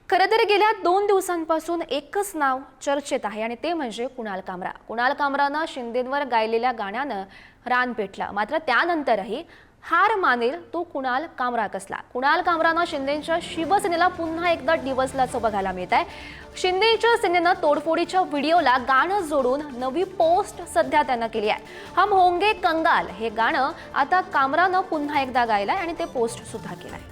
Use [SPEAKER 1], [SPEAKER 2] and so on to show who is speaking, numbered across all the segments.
[SPEAKER 1] खरं तर गेल्या 2 दिवसांपासून एकच नाव चर्चेत आहे आणि ते म्हणजे कुणाल कामरा. कुणाल कामरानं शिंदेंवर गायलेल्या गाण्यानं रान पेटलं. मात्र त्यानंतरही हार मानेल तो कुणाल कामरा कसला. कुणाल कामरानं शिंदेंच्या शिवसेनेला पुन्हा एकदा डिवचल्याचं बघायला मिळत आहे. शिंदेच्या सेनेनं तोडफोडीच्या व्हिडिओला गाणं जोडून नवी पोस्ट सध्या त्यानं केली आहे. हम होंगे कंगाल हे गाणं आता कामरानं पुन्हा एकदा गायलंय आणि ते पोस्ट सुद्धा केलंय.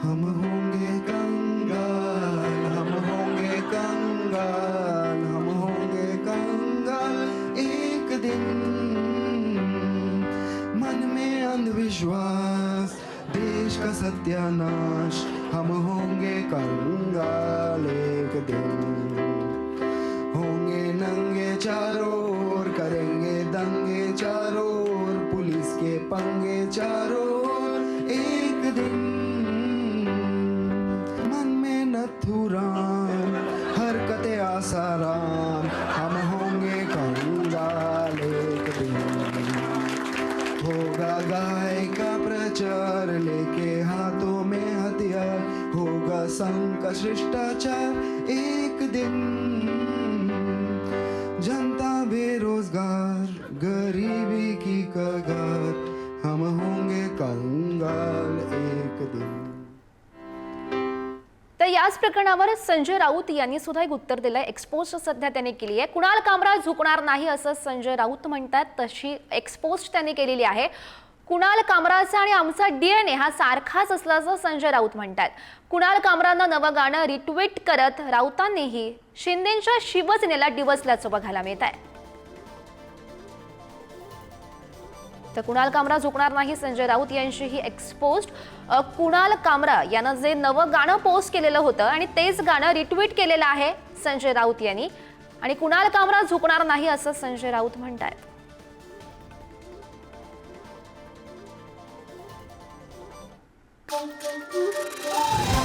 [SPEAKER 2] हम होंगे कंगाल, हम होंगे कंगाल, हम होंगे कंगाल एक दिन। मन में अंधविश्वास, देश का सत्यानाश, हम होंगे कंगाल एक दिन। होंगे नंगे चारों ओर, करेंगे दंगे चारों ओर, पुलिस के पंगे चारों ओर एक दिन। नथुराम, हरकते आसाराम, हम होंगे कंगाल एक दिन। होगा गाय का प्रचार, लेके हाथों में हथियार, होगा संघ का शिष्टाचार एक दिन। जनता बेरोजगार, गरीबी की कगार, हम होंगे कंगाल एक दिन।
[SPEAKER 1] तर याच प्रकरणावर संजय राऊत यांनी सुद्धा एक उत्तर दिलंय. एक्सपोज सध्या त्यांनी केली आहे. कुणाल कामरा झुकणार नाही असं संजय राऊत म्हणतात. तशी एक्सपोज त्यांनी केलेली आहे. कुणाल कामराचा आणि आमचा DNA हा सारखाच असल्याचं संजय राऊत म्हणतात. कुणाल कामरानं नवं गाणं रिट्वीट करत राऊतांनीही शिंदेंच्या शिवसेनेला डिवचल्याचं बघायला मिळत आहे. तर कुणाल कामरा झुकणार नाही संजय राऊत यांची ही एक्सपोज. कुणाल कामरा यानं जे नवं गाणं पोस्ट केलेलं होतं आणि तेच गाणं रिट्वीट केलेलं आहे संजय राऊत यांनी आणि कुणाल कामरा झुकणार नाही असं संजय राऊत म्हणतात.
[SPEAKER 3] Thank you.